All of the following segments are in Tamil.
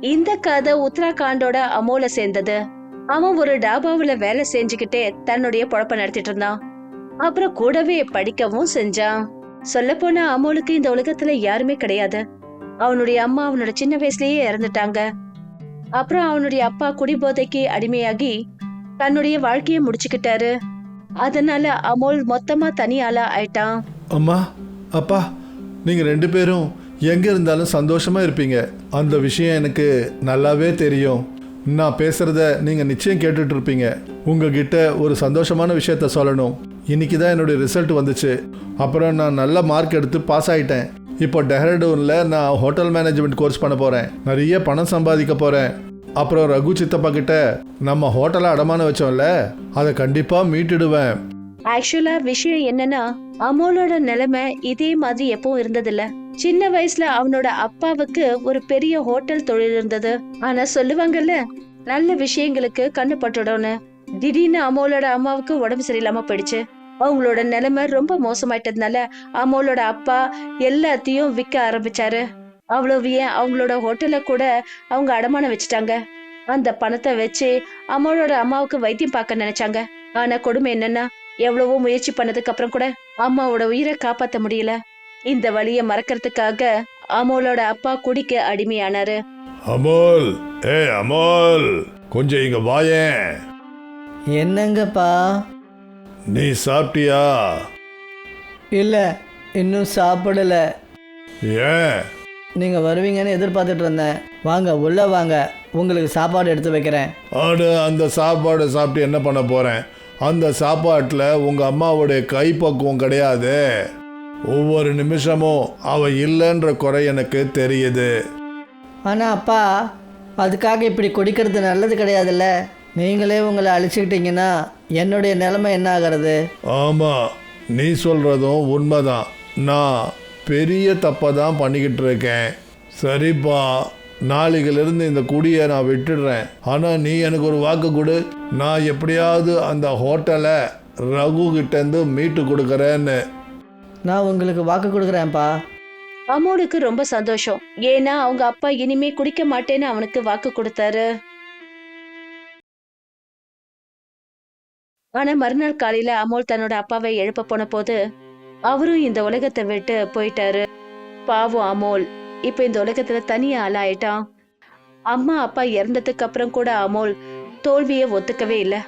இந்த கதை உத்தராகண்டோட அமோல சேர்ந்தது. அவன் ஒரு டாபாவுல வேலை செஞ்சுக்கிட்டே தன்னுடைய பொழப்ப நடத்திட்டு இருந்தான். அப்புறம் கூடவே படிக்கவும் செஞ்சான். சொல்ல போனா அமோலுக்கு இந்த உலகத்துல யாருமே கிடையாது. அவனுடைய அம்மா அவனோட சின்ன வயசுலயே இறந்துட்டாங்க. அப்புறம் அவனுடைய அப்பா குடிபோதைக்கு அடிமையாகி தன்னுடைய வாழ்க்கைய முடிச்சுக்கிட்டாரு. அதனால அமோல் மொத்தமா தனி ஆளா ஆயிட்டான். அம்மா, அப்பா, நீங்க 2 பேரும் எங்க இருந்தாலும் சந்தோஷமா இருப்பீங்க. அந்த விஷயம் எனக்கு நல்லாவே தெரியும். நான் பேசுறத நீங்க நிச்சயம் கேட்டுட்டு இருப்பீங்க. உங்ககிட்ட ஒரு சந்தோஷமான விஷயத்த சொல்லணும். இன்னைக்கு தான் என்னுடைய ரிசல்ட் வந்துச்சு. அப்புறம் நான் நல்ல மார்க் எடுத்து பாஸ் ஆயிட்டேன். இப்போ டெஹ்ராடூன்ல நான் ஹோட்டல் மேனேஜ்மெண்ட் கோர்ஸ் பண்ண போறேன். நிறைய பணம் சம்பாதிக்க போறேன். அப்புறம் ரகு சித்தப்பா கிட்ட நம்ம ஹோட்டலை அடமான வச்சோம்ல, அதை கண்டிப்பா மீட்டுடுவேன். ஆக்சுவலா விஷயம் என்னன்னா, அமோலோட நிலைமை இதே மாதிரி எப்பவும் இருந்ததில்ல. சின்ன வயசுல அவனோட அப்பாவுக்கு ஒரு பெரிய ஹோட்டல் தொழில் இருந்தது. ஆனா சொல்லுவாங்கல்ல, நல்ல விஷயங்களுக்கு கண்ணு பட்டுடணும்னு. திடீர்னு அமோலோட அம்மாவுக்கு உடம்பு சரியில்லாம போயிடுச்சு. அவங்களோட நிலைமை ரொம்ப மோசமாயிட்டதுனால அமோலோட அப்பா எல்லாத்தையும் விற்க ஆரம்பிச்சாரு. அவ்வளவு ஏன், அவங்களோட ஹோட்டல கூட அவங்க அடமானம் வச்சுட்டாங்க. அந்த பணத்தை வச்சு அமோலோட அம்மாவுக்கு வைத்தியம் பார்க்க நினைச்சாங்க. ஆனா கொடுமை என்னன்னா, எவ்வளவோ முயற்சி பண்ணதுக்கு அப்புறம் கூட அம்மாவோட உயிரை காப்பாத்த முடியல. இந்த வழிய மறக்கிறதுக்காக அமோலோட அப்பா குடிக்க அடிமையானாரு. அமோல், அமோல், கொஞ்சம் இங்க வாயேன். என்னங்கப்பா? நீ சாப்பிட்டியா? இல்லை, இன்னும் சாப்பிடலை. ஏன்? நீங்கள் வருவீங்கன்னு எதிர்பார்த்துட்டு இருந்தேன். வாங்க, உள்ளே வாங்க, உங்களுக்கு சாப்பாடு எடுத்து வைக்கிறேன். அந்த சாப்பாடு சாப்பிட்டு என்ன பண்ண போகிறேன்? அந்த சாப்பாட்டில் உங்கள் அம்மாவுடைய கைப்பக்குவம் கிடையாது. ஒவ்வொரு நிமிஷமும் அவள் இல்லைன்ற குறை எனக்கு தெரியுது. ஆனால் அப்பா, அதுக்காக இப்படி குடிக்கிறது நல்லது கிடையாதுல்ல. நீங்களே உங்களை அழிச்சுக்கிட்டீங்கன்னா என்னுடைய நிலைமை என்ன ஆகிறது? ஆமாம், நீ சொல்கிறதும் உண்மைதான். நான் பெரிய தப்பை தான் பண்ணிக்கிட்டு இருக்கேன். சரிப்பா, நாளைக்கிலிருந்து இந்த குடியை நான் விட்டுடுறேன். ஆனால் நீ எனக்கு ஒரு வாக்கு கொடு. நான் எப்படியாவது அந்த ஹோட்டலை ரகு கிட்டேருந்து மீட்டு கொடுக்குறேன்னு. நான் உங்களுக்கு வாக்கு கொடுக்குறேன்ப்பா. அமோலுக்கு ரொம்ப சந்தோஷம். ஏன்னா அவங்க அப்பா இனிமே குடிக்க மாட்டேன்னு அவனுக்கு வாக்கு கொடுத்தாரு. ஆனா மறுநாள் காலையில அமோல் தன்னோட அப்பாவை எழுப்ப போன போது அவரும் இந்த உலகத்தை விட்டு போயிட்டாரு. பாவம் அமோல் இப்ப இந்த உலகத்துல தனியா ஆளாயிட்டான். அம்மா அப்பா இறந்ததுக்கு அப்புறம் கூட அமோல் தோல்வியை ஒத்துக்கவே இல்லை.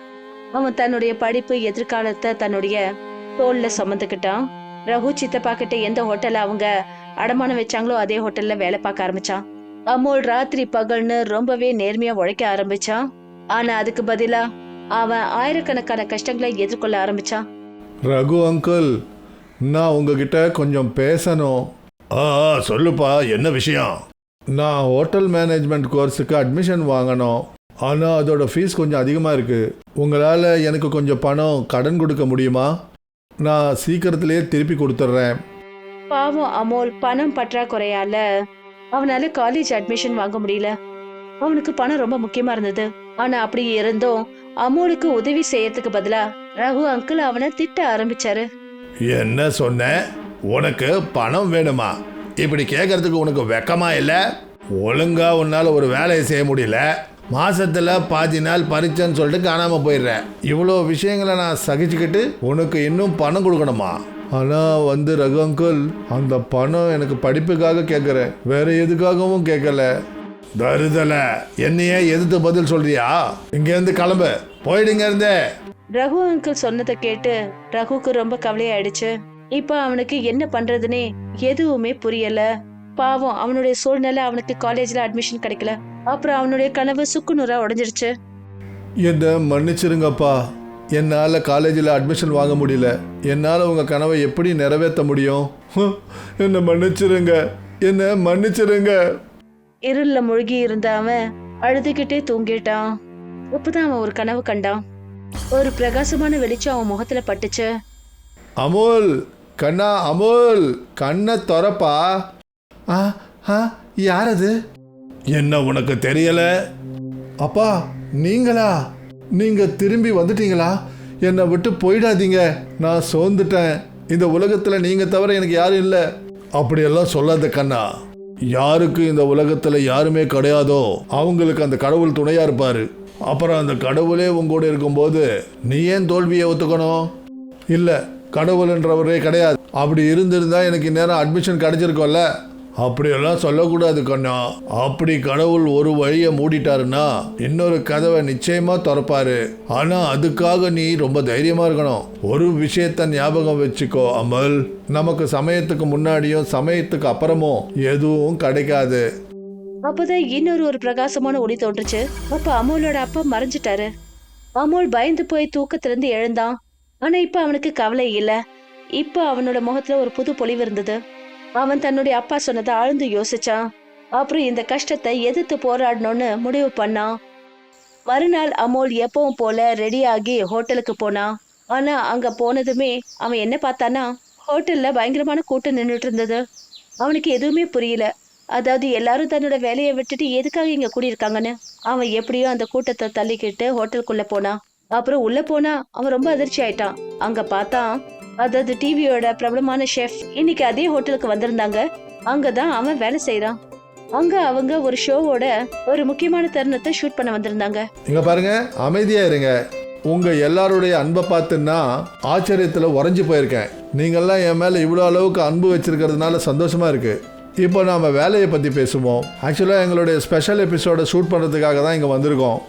அவன் தன்னுடைய படிப்பு எதிர்காலத்தை தன்னுடைய தோல்ல சுமந்துக்கிட்டான். ரகு சித்தப்பா கிட்ட எந்த ஹோட்டல்ல அவங்க அடமானம் வச்சாங்களோ அதே ஹோட்டல்ல வேலை பார்க்க ஆரம்பிச்சான். அமோல் ராத்திரி பகல்னு ரொம்பவே நேர்மையா உழைக்க ஆரம்பிச்சான். ஆனா அதுக்கு பதிலா அவன் ஆயிரக்கணக்கான கஷ்டங்களை எதிர்கொள்ள ஆரம்பிச்சான். ரகு அங்கிள், நான் உங்ககிட்ட கொஞ்சம் பேசணும். சொல்லுப்பா, என்ன விஷயம்? நான் ஹோட்டல் மேனேஜ்மெண்ட் கோர்ஸுக்கு அட்மிஷன் வாங்கணும். ஆனால் அதோட ஃபீஸ் கொஞ்சம் அதிகமாக இருக்குது. உங்களால் எனக்கு கொஞ்சம் பணம் கடன் கொடுக்க முடியுமா? நான் சீக்கிரத்திலேயே திருப்பி கொடுத்துட்றேன். பாவம் அமோல் பணம் பற்றாக்குறையால அவனால காலேஜ் அட்மிஷன் வாங்க முடியல. அவனுக்கு பணம் ரொம்ப முக்கியமா இருந்தது. ஆனா அப்படி இருந்தும் அமோலுக்கு உதவி செய்யறதுக்கு பதிலா ரகு அங்கிள் அவனை திட்ட ஆரம்பிச்சாரு. என்ன சொன்ன? உனக்கு பணம் வேணுமா? இப்படி கேட்கறதுக்கு உனக்கு வெக்கமா இல்லை? ஒழுங்கா உன்னால ஒரு வேலையை செய்ய முடியல. மாசத்துல பாதி நாள் பறிச்சேன்னு சொல்லிட்டு காணாம போயிடுற. இவ்வளோ விஷயங்களை நான் சகிச்சுக்கிட்டு உனக்கு இன்னும் பணம் கொடுக்கணுமா? ஆனால் ரகு அங்கிள், அந்த பணம் எனக்கு படிப்புக்காக கேட்குறேன், வேற எதுக்காகவும் கேட்கல. தருதல, என்னையே எதிர்த்து பதில் சொல்றியா? இங்கேருந்து கிளம்பு, போயிடுங்க இருந்தே. ரகு அங்கிள் சொன்னதை கேட்டு ரகுக்கு ரொம்ப கவலையாயிடுச்சு. இப்ப அவனுக்கு என்ன பண்றதுன்னே எதுவுமே புரியல. பாவம், அவனுடைய சூழ்நிலை அவனுக்கு காலேஜ்ல அட்மிஷன் கிடைக்கல. அப்புறம் அவனுடைய கனவு சுக்குநூறா உடைஞ்சிருச்சு. என்ன மன்னிச்சிருங்கப்பா, என்னால் காலேஜில் அட்மிஷன் வாங்க முடியல. என்னால் உங்கள் கனவை எப்படி நிறைவேற்ற முடியும்? என்னை மன்னிச்சிருங்க, என்னை மன்னிச்சிருங்க. இருள்ல மூழ்கி இருந்த அவன் அழுதுகிட்டே தூங்கிட்டான். அப்பதான் அவன் ஒரு கனவு கண்டான். ஒரு பிரகாசமான வெளிச்சம் அவன் முகத்துல பட்டுச்சு. அமோல், கண்ணா, அமோல், கண்ணை திறப்பா. யார் அது? என்ன உனக்கு தெரியல? அப்பா, நீங்களா? நீங்க திரும்பி வந்துட்டீங்களா? என்னை விட்டு போயிடாதீங்க, நான் சோர்ந்துட்டேன். இந்த உலகத்துல நீங்க தவிர எனக்கு யாரும் இல்லை. அப்படியெல்லாம் சொல்லாத கண்ணா. யாருக்கு இந்த உலகத்துல யாருமே கிடையாதோ அவங்களுக்கு அந்த கடவுள் துணையா இருப்பாரு. அப்புறம் அந்த கடவுளே உங்களோட இருக்கும்போது நீ ஏன் தோல்வியை ஒத்துக்கணும்? இல்ல, கடவுள்ன்றவரே கிடையாது, அப்படி இருந்திருந்தா எனக்கு இந்நேரம் அட்மிஷன் கிடைச்சிருக்கோம்ல. அப்படியெல்லாம் சொல்லக்கூடாது கண்ணா. அப்படி கடவுள் ஒரு வழியை மூடிட்டாருன்னா இன்னொரு கதவை நிச்சயமா திறப்பாரு. ஆனா அதுக்காக நீ ரொம்ப தைரியமா இருக்கணும். ஒரு விஷயத்த ஞாபகம் வச்சுக்கோ அமல், நமக்கு சமயத்துக்கு முன்னாடியும் சமயத்துக்கு அப்புறமும் எதுவும் கிடைக்காது. அப்போதான் இன்னொரு பிரகாசமான ஒளி தோன்றுச்சு. அப்ப அமோலோட அப்பா மறைஞ்சிட்டாரு. அமோல் பயந்து போய் தூக்கத்திலிருந்து எழுந்தான். ஆனா இப்ப அவனுக்கு கவலை இல்ல. இப்ப அவனோட முகத்துல ஒரு புது பொலிவு இருந்தது. அவன் தன்னுடைய அப்பா சொன்னதை ஆழ்ந்து யோசிச்சான். அப்புறம் இந்த கஷ்டத்தை எதிர்த்து போராடணும்னு முடிவு பண்ணான். மறுநாள் அமோல் எப்பவும் போல ரெடியாகி ஹோட்டலுக்கு போனான். ஆனா அங்க போனதுமே அவன் என்ன பார்த்தானா, ஹோட்டல்ல பயங்கரமான கூட்டம் நின்றுட்டு இருந்தது. அவனுக்கு எதுவுமே புரியல. அதாவது எல்லாரும் தன்னோட வேலையை விட்டுட்டு எதுக்காக இங்க கூடியிருக்காங்கன்னு. அவன் எப்படியோ அந்த கூட்டத்தை தள்ளிக்கிட்டு ஹோட்டலுக்குள்ள போனான். அப்புறம் உள்ள போனா அவன் ரொம்ப அதிர்ச்சி ஆயிட்டான். அங்க பார்த்தான், அதாவது டிவியோட பிரபலமான ஷெஃப் இன்னைக்கு அதே ஹோட்டலுக்கு வந்திருந்தாங்க. அங்கதான் அவன் வேலை செய்யறான். அங்க அவங்க ஒரு ஷோவோட ஒரு முக்கியமான தருணத்தை ஷூட் பண்ண வந்திருந்தாங்க. இங்க பாருங்க, அமைதியா இருங்க. உங்க எல்லாருடைய அன்பை பார்த்துன்னா ஆச்சரியத்துல உறைஞ்சு போயிருக்கேன். நீங்கெல்லாம் என் மேல இவ்வளோ அளவுக்கு அன்பு வச்சிருக்கிறதுனால சந்தோஷமா இருக்கு. இப்போ நாம வேலையை பத்தி பேசுவோம். ஆக்சுவலாக எங்களுடைய ஸ்பெஷல் எபிசோட ஷூட் பண்ணுறதுக்காக தான் இங்கே வந்திருக்கோம்.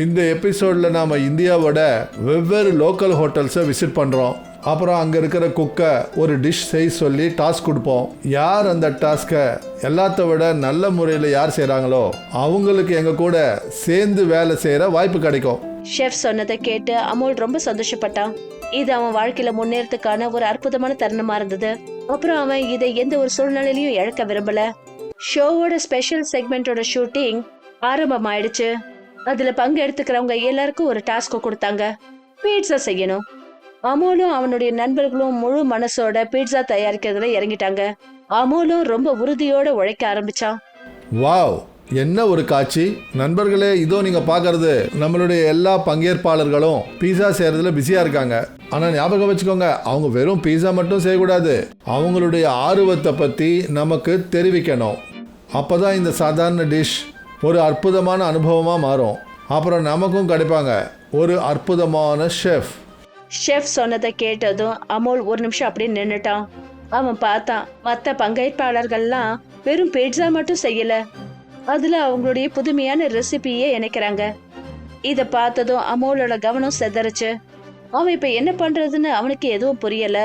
இந்த எபிசோடில் நாம் இந்தியாவோட வெவ்வேறு லோக்கல் ஹோட்டல்ஸை விசிட் பண்ணுறோம். அப்புறம் அங்கே இருக்கிற குக்கை ஒரு டிஷ் செய்ய சொல்லி டாஸ்க் கொடுப்போம். யார் அந்த டாஸ்க்கை எல்லாத்த விட நல்ல முறையில் யார் செய்கிறாங்களோ அவங்களுக்கு எங்கள் கூட சேர்ந்து வேலை செய்கிற வாய்ப்பு கிடைக்கும். ஷெஃப் சொன்னதை கேட்டு அமோல் ரொம்ப சந்தோஷப்பட்டான். இது அவன் வாழ்க்கையில முன்னேறதுக்கான ஒரு அற்புதமான தருணமா இருந்தது. அப்புறம் அவன் இதை எந்த ஒரு சூழ்நிலையிலையும் இழக்க விரும்பல. ஷோவோட ஸ்பெஷல் செக்மெண்டோட ஷூட்டிங் ஆரம்பமாயிடுச்சு. அதுல பங்கு எடுத்துக்கிறவங்க எல்லாருக்கும் ஒரு டாஸ்க் கொடுத்தாங்க. பீட்சா செய்யணும். அமோலும் அவனுடைய நண்பர்களும் முழு மனசோட பீட்சா தயாரிக்கிறதுல இறங்கிட்டாங்க. அமோலும் ரொம்ப உறுதியோட உழைக்க ஆரம்பிச்சான். வாவ், என்ன ஒரு காட்சி! நண்பர்களே, இதோ நீங்க பாக்குறது நம்மளுடைய எல்லா பங்கேற்பாளர்களும் பீஸா செய்யறதுல பிஸியா இருக்காங்க. ஆனா ஞாபகம் வச்சுக்கோங்க, அவங்க வெறும் பீஸா மட்டும் செய்யக்கூடாது, அவங்களுடைய ஆர்வத்தை பத்தி நமக்கு தெரிவிக்கணும். அப்பதான் இந்த சாதாரண டிஷ் ஒரு அற்புதமான அனுபவமா மாறும். அப்புறம் நமக்கும் கிடைப்பாங்க ஒரு அற்புதமான ஷெஃப். ஷெஃப் சொன்னதை கேட்டதும் அமோல் ஒரு நிமிஷம் அப்படியே நின்னுட்டான். அவன் பார்த்தான், மற்ற பங்கேற்பாளர்கள்லாம் வெறும் பீட்சா மட்டும் செய்யல, அதுல அவங்களுடைய புதுமையான ரெசிபியே இணைக்கிறாங்க. இத பார்த்ததும் அமோலோட கவனம் செதறிச்சு. அவன் இப்ப என்ன பண்றதுன்னு அவனுக்கு எதுவும் புரியல.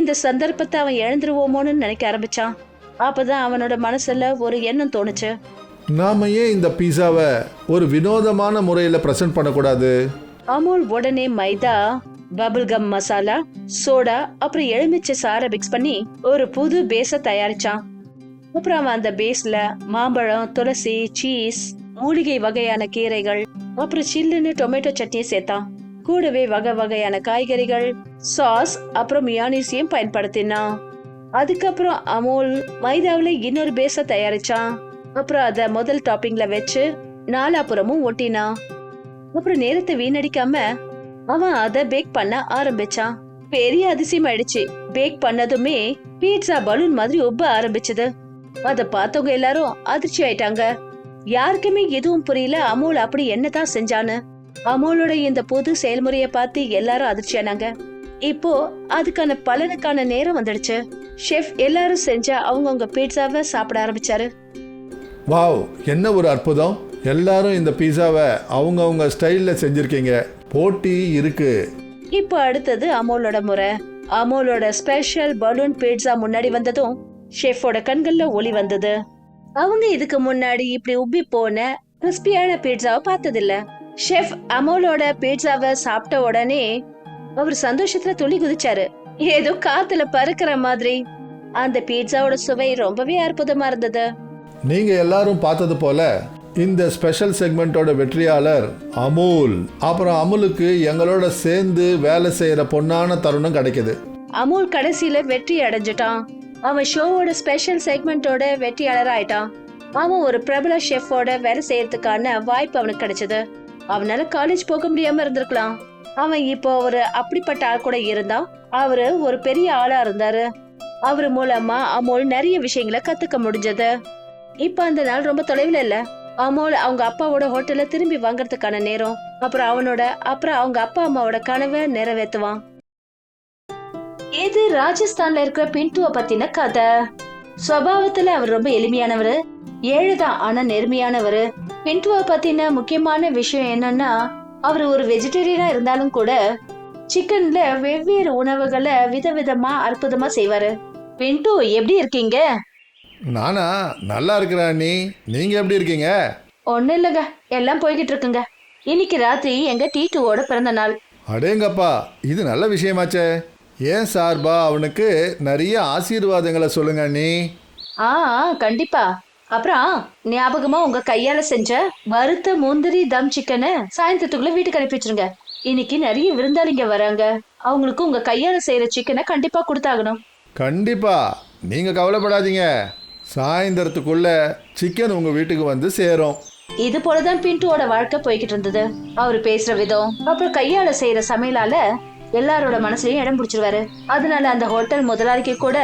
இந்த சந்தர்ப்பத்தை அவன் இழந்துருவோமோன்னு நினைக்க ஆரம்பிச்சான். அப்பதான் அவனோட மனசுல ஒரு எண்ணம் தோணுச்சு. நாம ஏன் இந்த பீஸாவை ஒரு வினோதமான முறையில பிரசன்ட் பண்ணக்கூடாது? அமோல் உடனே மைதா, பபிள் கம் மசாலா, சோடா அப்புறம் எலுமிச்சை சாறை மிக்ஸ் பண்ணி ஒரு புது பேஸ தயாரிச்சான். அப்புறம் அவன் அந்த பேஸ்ல மாம்பழம், துளசி, சீஸ், மூலிகை வகையான கீரைகள், அப்புறம் சில்லுன்னு டொமேட்டோ சட்னியை சேர்த்தான். கூடவே வகை வகையான காய்கறிகள், சாஸ் அப்புறம் மியானிஸையும் பயன்படுத்தினான். அதுக்கப்புறம் அமோல் மைதாவில இன்னொரு பேஸ தயாரிச்சான். அப்புறம் அத முதல் டாப்பிங்ல வச்சு நாலாபுறமும் ஒட்டினான். அப்புறம் நேரத்தை வீணடிக்காம அவன் அதை பேக் பண்ண ஆரம்பிச்சான். பெரிய அதிசயம் ஆயிடுச்சு. பேக் பண்ணதுமே பீட்சா பலூன் மாதிரி உப்ப ஆரம்பிச்சது. அத பார்த்தவங்க எல்லாரும் அதிர்ச்சி ஆயிட்டாங்க. யாருக்குமே எதுவும் புரியல அமோல் அப்படி என்னதான் செஞ்சான்னு. அமோலோட இந்த புது செயல்முறைய பார்த்து எல்லாரும் அதிர்ச்சி ஆனாங்க. இப்போ அதுக்கான பலனுக்கான நேரம் வந்துடுச்சு. ஷெஃப் எல்லாரும் செஞ்ச அவங்கவுங்க பீட்சாவை சாப்பிட ஆரம்பிச்சாரு. வாவ், என்ன ஒரு அற்புதம்! எல்லாரும் இந்த பீஸாவை அவங்கவுங்க ஸ்டைல்ல செஞ்சிருக்கீங்க. போட்டி இருக்கு. இப்போ அடுத்தது அமோலோட முறை. அமோலோட ஸ்பெஷல் பலூன் பீட்சா முன்னாடி வந்ததும் ஷெஃபோட கண்கள்ல ஒளி வந்தது. அவங்க இதுக்கு முன்னாடி இப்படி உப்பி போன கிறிஸ்பியான பீட்சாவை பார்த்ததில்ல. ஷெஃப் அமோலோட பீட்சாவை சாப்பிட்ட உடனே அவர் சந்தோஷத்துல துள்ளி குதிச்சாரு. ஏதோ காத்துல பறக்கிற மாதிரி. அந்த பீட்சாவோட சுவை ரொம்பவே அற்புதமா இருந்தது. நீங்க எல்லாரும் பார்த்தது போல இந்த ஸ்பெஷல் செக்மெண்டோட வெற்றியாளர் அமுல். அப்புறம் அமுலுக்கு எங்களோட சேர்ந்து வேலை செய்யற பொன்னான தருணம் கிடைக்குது. அமுல் கடைசியில வெற்றி அடைஞ்சிட்டான். அவன் ஷோவோட ஸ்பெஷல் செக்மெண்டோட வெற்றியாளர் ஆயிட்டான். அவன் ஒரு பிரபல ஷெஃபோட வேலை செய்யறதுக்கான வாய்ப்பு அவனுக்கு கிடைச்சது. அவனால காலேஜ் போக முடியாம இருந்திருக்கலாம். அவன் இப்போ ஒரு அப்படிப்பட்ட ஆள் கூட இருந்தான். அவரு ஒரு பெரிய ஆளா இருந்தாரு. அவர் மூலமா அமோல் நிறைய விஷயங்களை கத்துக்க முடிஞ்சது. இப்ப அந்த நாள் ரொம்ப தொலைவில் இல்ல. அமோல் அவங்க அப்பாவோட ஹோட்டல்ல திரும்பி வாங்கறதுக்கான நேரம். அப்புறம் அவங்க அப்பா அம்மாவோட கனவை நிறைவேற்றுவான். இது ராஜஸ்தான்ல இருக்கிற பின்ட்டுவ பத்தின கதை. சுபாவத்துல அவர் ரொம்ப எளிமையானவரு, ஏழுதான் ஆனா நேர்மையானவரு. பின்ட்டுவ பத்தின முக்கியமான விஷயம் என்னன்னா, அவர் ஒரு வெஜிடேரியனா இருந்தாலும் கூட சிக்கன்ல வெவ்வேறு உணவுகளை விதவிதமா அற்புதமா செய்வாரு. பின்ட்டு எப்படி இருக்கீங்க? நானா நல்லா இருக்கிறேன். நீங்க எப்படி இருக்கீங்க? ஒன்னும் இல்லைங்க, எல்லாம் போய்கிட்டு இருக்குங்க. இன்னைக்கு ராத்திரி எங்க டீட்டுவோட பிறந்த நாள். அடேங்கப்பா, இது நல்ல விஷயமாச்சே. ஏன் சார்பா அவனுக்கு நிறைய ஆசீர்வாதங்களை சொல்லுங்க அண்ணி. கண்டிப்பா. அப்புறம் ஞாபகமா உங்க கையால செஞ்ச வறுத்த முந்திரி தம் சிக்கனை சாயந்தரத்துக்குள்ள வீட்டுக்கு அனுப்பி வச்சிருங்க. இன்னைக்கு நிறைய விருந்தாளிங்க வராங்க. அவங்களுக்கு உங்க கையால செய்யற சிக்கனை கண்டிப்பா கொடுத்தாகணும். கண்டிப்பா, நீங்க கவலைப்படாதீங்க. சாயந்தரத்துக்குள்ள சிக்கன் உங்க வீட்டுக்கு வந்து சேரும். இது போலதான் பின்ட்டுவோட வாழ்க்கை போய்கிட்டு இருந்தது. அவரு பேசுற விதம் அப்புறம் கையால செய்யற சமையலால எல்லாரோட மனசுலயும் இடம் பிடிச்சிருவாரு. அதனால அந்த ஹோட்டல் முதலாளிக்கு கூட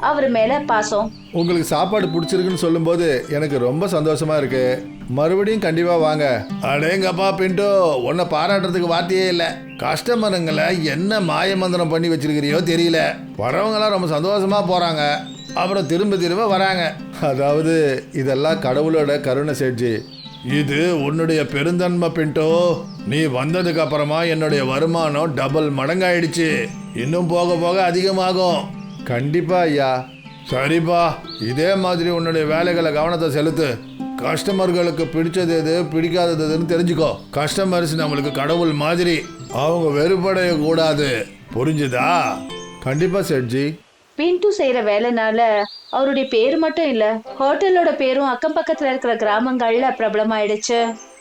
அவர் மேல பாசம். உங்களுக்கு சாப்பாடு பிடிச்சிருக்குன்னு சொல்லும்போது எனக்கு ரொம்ப சந்தோஷமா இருக்கு. மறுபடியும் கண்டிப்பா வாங்க. அடேங்கப்பா பின்ட்டு, உன்னை பாராட்டுறதுக்கு வார்த்தையே இல்லை. கஸ்டமருங்களை என்ன மாயமந்திரம் பண்ணி வச்சிருக்கிறியோ தெரியல. வரவங்களாம் ரொம்ப சந்தோஷமா போறாங்க, அப்புறம் திரும்ப திரும்ப வராங்க. அதாவது இதெல்லாம் கடவுளோட கருணை சேட்ஜி. இது உன்னுடைய பெருந்தன்மை பின்ட்டோ. நீ வந்ததுக்கு அப்புறமா என்னுடைய வருமானம் டபுள் மடங்காயிடுச்சு. இன்னும் போக போக அதிகமாகும். கண்டிப்பா ஐயா. சரிப்பா, இதே மாதிரி உன்னுடைய வேலைகளை கவனத்தை செலுத்து. கஸ்டமர்களுக்கு பிடிச்சது எது பிடிக்காததுன்னு தெரிஞ்சுக்கோ. கஸ்டமர்ஸ் நம்மளுக்கு கடவுள் மாதிரி, அவங்க வெறுப்படைய கூடாது. புரிஞ்சுதா? கண்டிப்பா சேட்ஜி. பின்ட்டு செய்யற வேலைனால அவருடைய பேரு மட்டும் இல்ல, ஹோட்டலோட பேரும் அக்கம் பக்கத்துல இருக்கிற கிராமங்கள்ல பிரபலமாயிடுச்சு.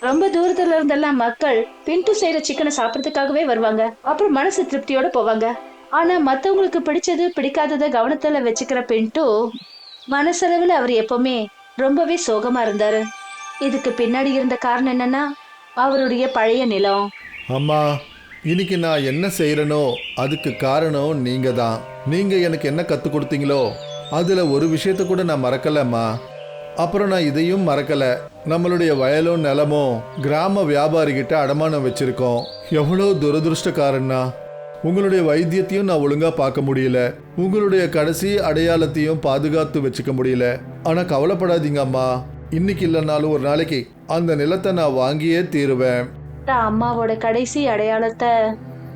ரொம்ப தூரத்துல இருந்தெல்லாம் மக்கள் பின்ட்டு செய்யற சிக்கனை சாப்பிடறதுக்காகவே வருவாங்க. அப்புறம் மனசு திருப்தியோட போவாங்க. ஆனா மத்தவங்களுக்கு பிடிச்சது பிடிக்காதத கவனத்துல வச்சுக்கிற பின்ட்டு மனசளவுல அவர் எப்பவுமே ரொம்பவே சோகமா இருந்தாரு. இதுக்கு பின்னாடி இருந்த காரணம் என்னன்னா, அவருடைய பழைய நிலம். அம்மா, இன்னைக்கு நான் என்ன செய்யறனோ அதுக்கு காரணம் நீங்க தான். நீங்க எனக்கு என்ன கத்து கொடுத்தீங்களோ அதுல ஒரு விஷயத்த கூட நான் மறக்கலம்மா. அப்புறம் நான் இதையும் மறக்கல. நம்மளுடைய வயலும் நிலமும் கிராம வியாபாரிகிட்ட அடமானம் வச்சிருக்கோம். எவ்வளோ துரதிருஷ்டக்காரன்னா, உங்களுடைய வைத்தியத்தையும் நான் ஒழுங்கா பார்க்க முடியல. உங்களுடைய கடைசி அடையாளத்தையும் பாதுகாத்து வச்சுக்க முடியல. ஆனா கவலைப்படாதீங்க அம்மா, இன்னைக்கு இல்லைனாலும் ஒரு நாளைக்கு அந்த நிலத்தை நான் வாங்கியே தீருவேன். அம்மாவோட கடைசி அடையாளத்தை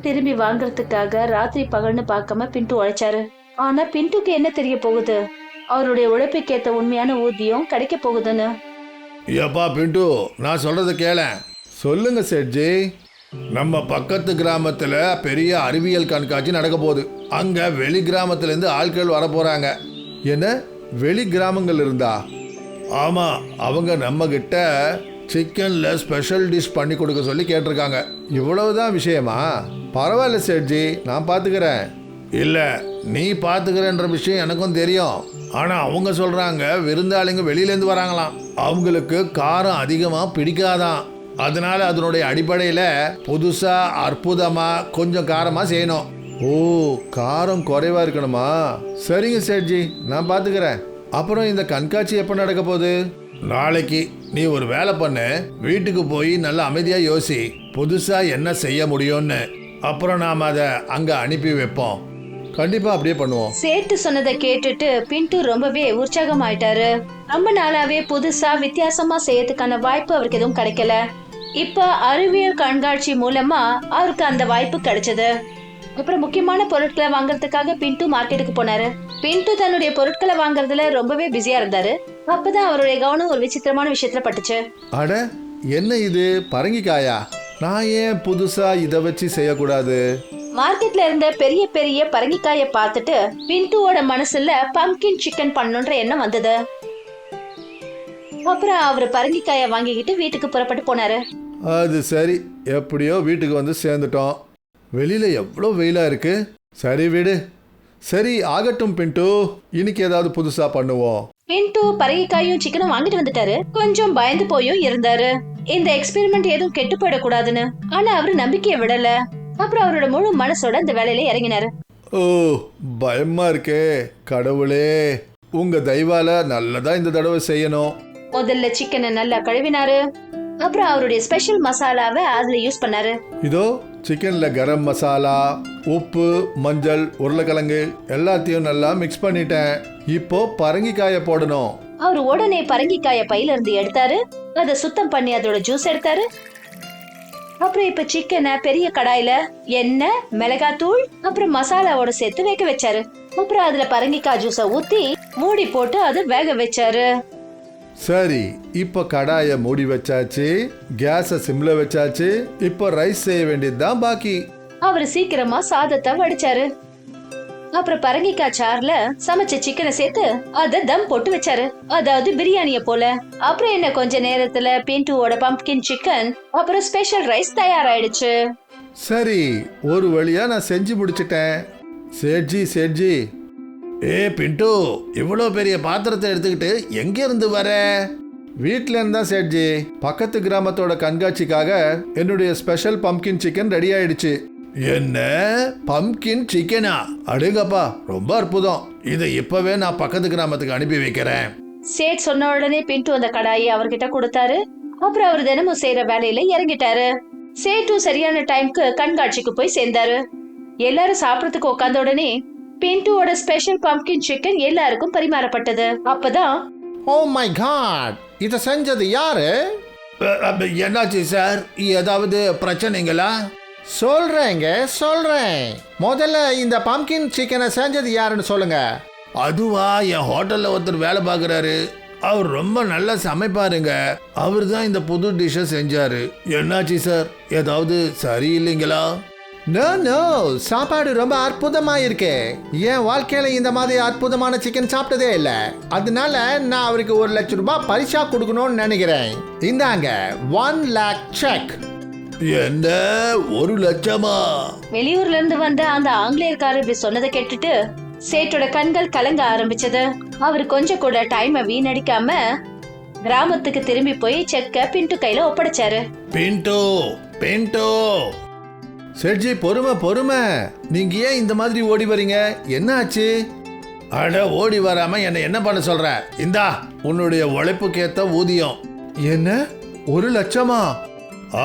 திரும்பி வாங்கறதுக்காக ராத்திரி பகல்னு பார்க்காம பின்ட்டு உழைச்சாரு. ஆனா பின்ட்டுக்கு என்ன தெரிய போகுது, அவருடைய உழைப்புக்கேத்த உண்மையான ஊதியம் கிடைக்க போகுதுன்னு. ஏப்பா பின்ட்டு, நான் சொல்றத கேள. சொல்லுங்க சேட்ஜி. நம்ம பக்கத்து கிராமத்துல பெரிய அறிவியல் கண்காட்சி நடக்க போகுது. அங்க வெளி கிராமத்துல இருந்து ஆட்கள் வர போறாங்க. என்ன, வெளி கிராமங்கள் இருந்தா? ஆமா, அவங்க நம்ம கிட்ட சிக்கன்ல ஸ்பெஷல் டிஷ் பண்ணி கொடுக்க சொல்லி கேட்டிருக்காங்க. இவ்வளவுதான் விஷயமா? பரவாயில்ல சேட்ஜி, நான் பாத்துக்கிறேன். இல்ல, நீ பாத்துக்கிறன்ற விஷயம் எனக்கும் தெரியும். ஆனா அவங்க சொல்றாங்க விருந்தாளிங்க வெளியில இருந்து வராங்களாம். அவங்களுக்கு காரம் அதிகமா பிடிக்காதான். அதனால அதனுடைய அடிப்படையில புதுசா அற்புதமா கொஞ்சம் காரமா செய்யணும். ஓ, காரம் குறைவா இருக்கணுமா? சரிங்க சேட்ஜி, நான் பாத்துக்கிறேன். அப்புறம் இந்த கண்காட்சி எப்ப நடக்க போகுது? நாளைக்கு. நீ ஒரு வேலை பண்ணு, வீட்டுக்கு போய் நல்ல அமைதியா யோசி, புதுசா என்ன செய்ய முடியும்னு. அப்புறம் நாம அதை அங்க அனுப்பி வைப்போம். கண்டிப்பா அப்படியே பண்ணுவோம். சேட்டு சொன்னதை கேட்டுட்டு பின்ட்டு ரொம்பவே உற்சாகமாயிட்டாரு. ரொம்ப நாளாவே புதுசா வித்தியாசமா செய்யறதுக்கான வாய்ப்பு அவருக்கு எதுவும் கிடைக்கல. இப்ப அறிவியல் கண்காட்சி மூலமா அவருக்கு அந்த வாய்ப்பு கிடைச்சது. அப்புறம் முக்கியமான பொருட்களை வாங்குறதுக்காக பின்ட்டு மார்க்கெட்டுக்கு போனாரு. பின்ட்டு தன்னுடைய பொருட்களை வாங்குறதுல ரொம்பவே பிஸியா இருந்தாரு. அப்பதான் அவருடைய கவனம் ஒரு விசித்திரமான விஷயத்துல பட்டுச்சு. அட, என்ன இது, பரங்கிக்காயா? நான் ஏன் புதுசா இதை வச்சு செய்யக்கூடாது? மார்க்கெட்ல இருந்த பெரிய பெரிய பரங்கிக்காய பார்த்துட்டு பின்ட்டுவோட மனசுல பம்கின் சிக்கன் பண்ணணுன்ற எண்ணம் வந்தது. அப்புறம் அவர் பரங்கிக்காய வாங்கிக்கிட்டு வீட்டுக்கு புறப்பட்டு போனாரு. அது சரி, எப்படியோ வீட்டுக்கு வந்து சேர்ந்துட்டோம். வெளியில எவ்வளோ வெயிலா இருக்கு. சரி விடு. சரி ஆகட்டும் பின்ட்டு, இன்னைக்கு ஏதாவது புதுசா பண்ணுவோம். பின்ட்டு பரங்கிக்காயும் சிக்கனும் வாங்கிட்டு வந்துட்டாரு. கொஞ்சம் பயந்து போயும் இருந்தாரு, இந்த எக்ஸ்பெரிமெண்ட் எதுவும் கெட்டு போயிடக்கூடாதுன்னு. ஆனா அவரு நம்பிக்கையை விடல. அப்புறம் அவரோட முழு மனசோட இந்த வேலையில இறங்கினாரு. ஓ, பயமா இருக்கே. கடவுளே, உங்க தயவால நல்லதா இந்த தடவை செய்யணும். முதல்ல சிக்கனை நல்லா கழுவினாரு. அப்புறம் அவருடைய ஸ்பெஷல் மசாலாவை அதுல யூஸ் பண்ணாரு. இதோ சிக்கன்ல கரம் மசாலா, உப்பு, மஞ்சள், உருளைக்கிழங்கு எல்லாத்தையும் நல்லா மிக்ஸ் பண்ணிட்டேன். இப்போ பரங்கிக்காயை போடணும். அவரு உடனே பரங்கிக்காய பையில இருந்து எடுத்தாரு. அதை சுத்தம் பண்ணி அதோட ஜூஸ் எடுத்தாரு. அப்புறம் இப்ப சிக்கனை பெரிய கடாயில எண்ணெய், மிளகாத்தூள், அப்புறம் மசாலாவோட சேர்த்து வேக வச்சாரு. அப்புறம் அதுல பரங்கிக்காய் ஜூஸ ஊத்தி மூடி போட்டு அதை வேக வச்சாரு. சரி, இப்போ கடாயை மூடி வச்சாச்சு, கேஸை சிம்ல வச்சாச்சு. இப்போ ரைஸ் செய்ய வேண்டியதுதான் பாக்கி. அவரு சீக்கிரமா சாதத்தை வடிச்சாரு. அப்புறம் பரங்கிக்காய் சார்ல சமைச்ச சிக்கனை சேர்த்து அத தம் போட்டு வச்சாரு, அதாவது பிரியாணிய போல. அப்புறம் என்ன கொஞ்ச நேரத்துல பின்டூவோட பம்ப்கின் சிக்கன் அப்புறம் ஸ்பெஷல் ரைஸ் தயாராயிடுச்சு. சரி, ஒரு வழியா நான் செஞ்சு முடிச்சிட்டேன். சேட்ஜி, ஏ பின்ட்டு, இவ்வளோ பெரிய பாத்திரத்தை எடுத்துக்கிட்டு எங்க இருந்து வர? வீட்டில இருந்தா சேட்ஜி. பக்கத்து கிராமத்தோட கண்காட்சிக்காக என்னுடைய ஸ்பெஷல் பம்ப்கின் சிக்கன் ரெடி ஆயிடுச்சு. என்ன பம்ப்கின் சிக்கனா? அடேங்கப்பா, ரொம்ப அற்புதம். இதை இப்பவே நான் பக்கத்து கிராமத்துக்கு அனுப்பி வைக்கிறேன். சேட் சொன்ன உடனே பின்டூ அந்த கடாயை அவர்கிட்ட கொடுத்தாரு. அப்புறம் அவர் தினமும் செய்யற வேலையில இறங்கிட்டாரு. சேட்டும் சரியான டைம்க்கு கண்காட்சிக்கு போய் சேர்ந்தாரு. எல்லாரும் சாப்பிடறதுக்கு உட்கார்ந்த உடனே பின்டூவோட ஸ்பெஷல் பம்ப்கின் சிக்கன் எல்லாருக்கும் பரிமாறப்பட்டது. அப்பதான், ஓ மை காட், இதை செஞ்சது யாரு? என்னாச்சு சார்? ஏதாவது பிரச்சனைங்களா? சொல்றேன். முதல்ல இந்த பம்ப்கின் சிக்கனை செஞ்சது யாருன்னு சொல்லுங்க. அதுவா, என் ஹோட்டல்ல ஒருத்தர் வேலை பார்க்குறாரு. அவர் ரொம்ப நல்லா சமைப்பாருங்க. அவர் தான் இந்த புது டிஷ்ஷை செஞ்சாரு. என்னாச்சு சார்? ஏதாவது சரியில்லைங்களா? நோ, சாப்பாடு ரொம்ப அற்புதமா இருக்கு. என் வாழ்க்கையில இந்த மாதிரி அற்புதமான சிக்கன் சாப்பிட்டதே இல்ல. அதனால நான் அவருக்கு 1 லட்சம் ரூபாய் பரிசா கொடுக்கணும்னு நினைக்கிறேன். இந்தாங்க 1 lakh செக். என்ன, 1 லட்சமா? வெளியூர்ல இருந்து வந்த அந்த ஆங்கிலேயர்காரர் இப்படி சொன்னதை கேட்டுட்டு சேட்டோட கண்கள் கலங்க ஆரம்பிச்சது. அவரு கொஞ்சம் கூட டைமை வீணடிக்காம கிராமத்துக்கு திரும்பி போய் செக்க பின்ட்டு கையில ஒப்படைச்சாரு. பின்டோ சேட்ஜி, பொறுமை. நீங்க ஏன் இந்த மாதிரி ஓடி வரீங்க? என்ன ஆச்சு? அட, ஓடி வராம என்ன பண்ண சொல்ற? இந்தா உன்னுடைய உழைப்புக்கேத்த ஊதியம். என்ன, 1 லட்சமா?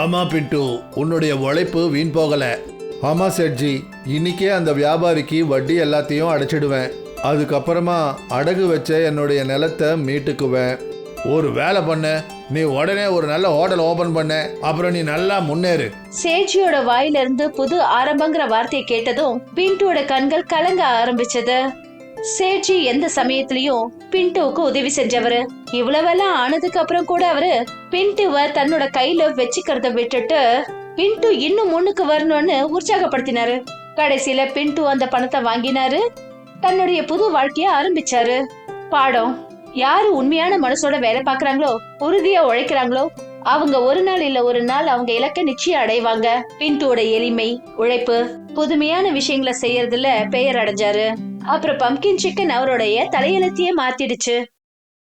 ஆமா பின்ட்டு, உன்னுடைய உழைப்பு வீண் போகல. ஆமா சேட்ஜி, இன்னைக்கே அந்த வியாபாரிக்கு வட்டி எல்லாத்தையும் அடைச்சிடுவேன். அதுக்கப்புறமா அடகு வச்ச என்னுடைய நிலத்தை மீட்டுக்குவேன். ஒரு வேலை பண்ண, நீ உடனே ஒரு நல்ல ஹோட்டல் ஓபன் பண்ண. அப்புறம் நீ நல்லா முன்னேறு. சேட்ஜியோட வாயில இருந்து புது ஆரம்பங்கிற வார்த்தையை கேட்டதும் பின்டோட கண்கள் கலங்க ஆரம்பிச்சது. சேட்ஜி எந்த சமயத்திலயும் பின்டோவுக்கு உதவி செஞ்சவரு. இவ்வளவெல்லாம் ஆனதுக்கு அப்புறம் கூட அவரு பின்டுவ தன்னோட கையில வச்சுக்கிறத விட்டுட்டு பின்டு இன்னும் முன்னுக்கு வரணும்னு உற்சாகப்படுத்தினாரு. கடைசியில பின்டு அந்த பணத்தை வாங்கினாரு. தன்னுடைய புது வாழ்க்கைய ஆரம்பிச்சாரு. பாடம்: யாரு உண்மையான மனசோட வேலை பாக்குறாங்களோ, உறுதியா உழைக்கிறாங்களோ, அவங்க ஒரு நாள் இல்ல ஒரு நாள் அவங்க இலக்கை நிச்சயம் அடைவாங்க. பின்டோட எளிமை, உழைப்பு, புதுமையான விஷயங்களை செய்யறதுல பெயர் அடைஞ்சாரு. அப்புறம் பம்ப்கின் சிக்கன் அவருடைய தலையெழுத்தையே மாத்திடுச்சு.